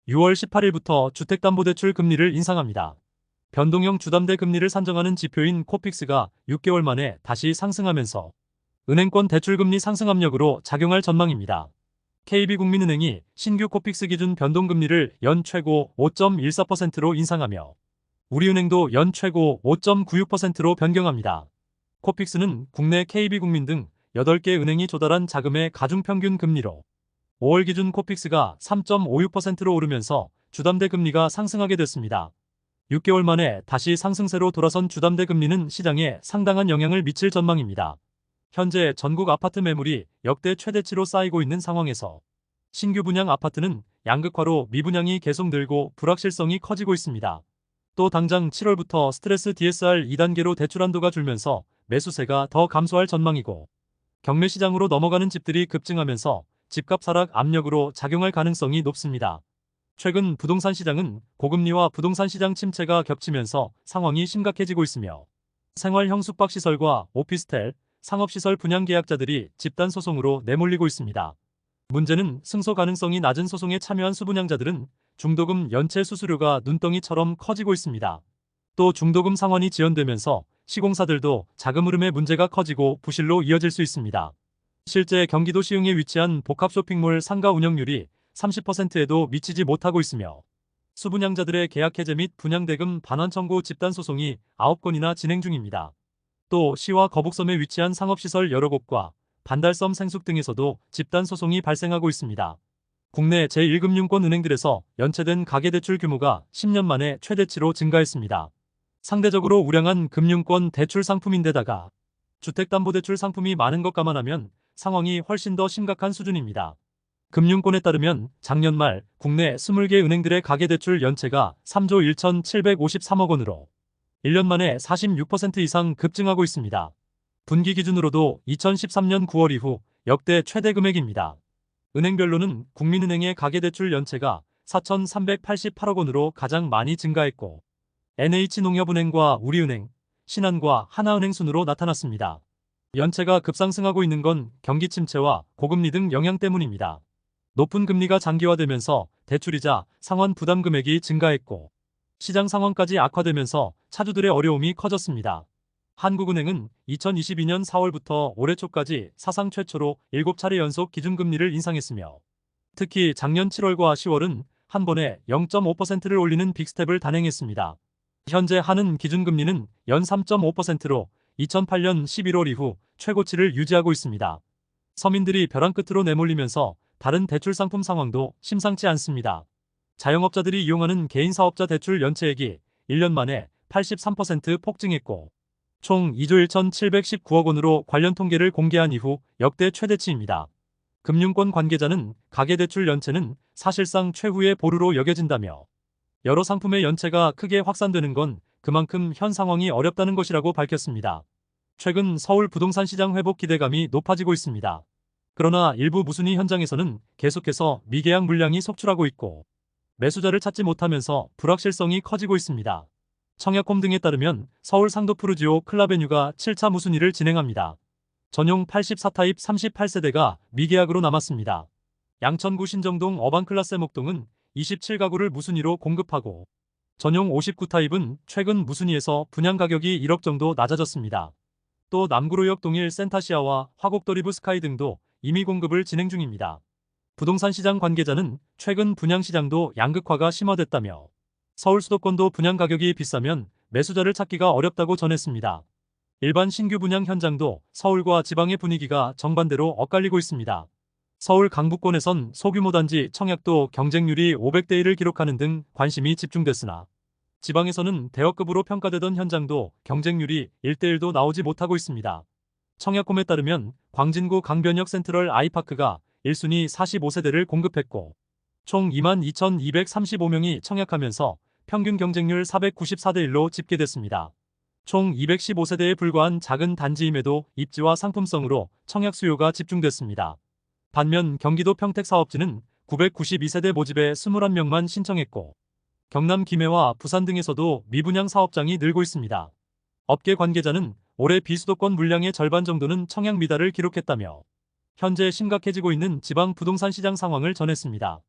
6월 18일부터 주택담보대출 금리를 인상합니다. 변동형 주담대 금리를 산정하는 지표인 코픽스가 6개월 만에 다시 상승하면서 은행권 대출금리 상승 압력으로 작용할 전망입니다. KB국민은행이 신규 코픽스 기준 변동금리를 연 최고 5.14%로 인상하며 우리은행도 연 최고 5.96%로 변경합니다. 코픽스는 국내 KB국민 등 8개 은행이 조달한 자금의 가중평균 금리로 5월 기준 코픽스가 3.56%로 오르면서 주담대 금리가 상승하게 됐습니다. 6개월 만에 다시 상승세로 돌아선 주담대 금리는 시장에 상당한 영향을 미칠 전망입니다. 현재 전국 아파트 매물이 역대 최대치로 쌓이고 있는 상황에서 신규 분양 아파트는 양극화로 미분양이 계속 늘고 불확실성이 커지고 있습니다. 또 당장 7월부터 스트레스 DSR 2단계로 대출 한도가 줄면서 매수세가 더 감소할 전망이고 경매 시장으로 넘어가는 집들이 급증하면서 집값 하락 압력으로 작용할 가능성이 높습니다. 최근 부동산 시장은 고금리와 부동산 시장 침체가 겹치면서 상황이 심각해지고 있으며 생활형 숙박시설과 오피스텔, 상업시설 분양 계약자들이 집단 소송으로 내몰리고 있습니다. 문제는 승소 가능성이 낮은 소송에 참여한 수분양자들은 중도금 연체 수수료가 눈덩이처럼 커지고 있습니다. 또 중도금 상환이 지연되면서 시공사들도 자금 흐름의 문제가 커지고 부실로 이어질 수 있습니다. 실제 경기도 시흥에 위치한 복합 쇼핑몰 상가 운영률이 30%에도 미치지 못하고 있으며 수분양자들의 계약 해제 및 분양대금 반환 청구 집단 소송이 9건이나 진행 중입니다. 또 시와 거북섬에 위치한 상업시설 여러 곳과 반달섬 생숙 등에서도 집단 소송이 발생하고 있습니다. 국내 제1금융권 은행들에서 연체된 가계대출 규모가 10년 만에 최대치로 증가했습니다. 상대적으로 우량한 금융권 대출 상품인데다가 주택담보대출 상품이 많은 것 감안하면 상황이 훨씬 더 심각한 수준입니다. 금융권에 따르면 작년 말 국내 20개 은행들의 가계대출 연체가 3조 1,753억 원으로 1년 만에 46% 이상 급증하고 있습니다. 분기 기준으로도 2013년 9월 이후 역대 최대 금액입니다. 은행별로는 국민은행의 가계대출 연체가 4,388억 원으로 가장 많이 증가했고 NH농협은행과 우리은행, 신한과 하나은행 순으로 나타났습니다. 연체가 급상승하고 있는 건 경기 침체와 고금리 등 영향 때문입니다. 높은 금리가 장기화되면서 대출이자 상환 부담 금액이 증가했고 시장 상황까지 악화되면서 차주들의 어려움이 커졌습니다. 한국은행은 2022년 4월부터 올해 초까지 사상 최초로 7차례 연속 기준금리를 인상했으며 특히 작년 7월과 10월은 한 번에 0.5%를 올리는 빅스텝을 단행했습니다. 현재 한은 기준금리는 연 3.5%로 2008년 11월 이후 최고치를 유지하고 있습니다. 서민들이 벼랑 끝으로 내몰리면서 다른 대출 상품 상황도 심상치 않습니다. 자영업자들이 이용하는 개인사업자 대출 연체액이 1년 만에 83% 폭증했고 총 2조 1,719억 원으로 관련 통계를 공개한 이후 역대 최대치입니다. 금융권 관계자는 가계대출 연체는 사실상 최후의 보루로 여겨진다며 여러 상품의 연체가 크게 확산되는 건 그만큼 현 상황이 어렵다는 것이라고 밝혔습니다. 최근 서울 부동산 시장 회복 기대감이 높아지고 있습니다. 그러나 일부 무순위 현장에서는 계속해서 미계약 물량이 속출하고 있고 매수자를 찾지 못하면서 불확실성이 커지고 있습니다. 청약홈 등에 따르면 서울 상도푸르지오 클라베뉴가 7차 무순위를 진행합니다. 전용 84타입 38세대가 미계약으로 남았습니다. 양천구 신정동 어반클라세 목동은 27가구를 무순위로 공급하고 전용 59타입은 최근 무순위에서 분양 가격이 1억 정도 낮아졌습니다. 또 남구로역 동일 센타시아와 화곡도 리브스카이 등도 이미 공급을 진행 중입니다. 부동산 시장 관계자는 최근 분양 시장도 양극화가 심화됐다며 서울 수도권도 분양 가격이 비싸면 매수자를 찾기가 어렵다고 전했습니다. 일반 신규 분양 현장도 서울과 지방의 분위기가 정반대로 엇갈리고 있습니다. 서울 강북권에선 소규모 단지 청약도 경쟁률이 500대 1을 기록하는 등 관심이 집중됐으나 지방에서는 대여급으로 평가되던 현장도 경쟁률이 1대1도 나오지 못하고 있습니다. 청약홈에 따르면 광진구 강변역 센트럴 아이파크가 1순위 45세대를 공급했고 총 22,235명이 청약하면서 평균 경쟁률 494대 1로 집계됐습니다. 총 215세대에 불과한 작은 단지임에도 입지와 상품성으로 청약 수요가 집중됐습니다. 반면 경기도 평택사업지는 992세대 모집에 21명만 신청했고 경남 김해와 부산 등에서도 미분양 사업장이 늘고 있습니다. 업계 관계자는 올해 비수도권 물량의 절반 정도는 청약 미달을 기록했다며 현재 심각해지고 있는 지방 부동산 시장 상황을 전했습니다.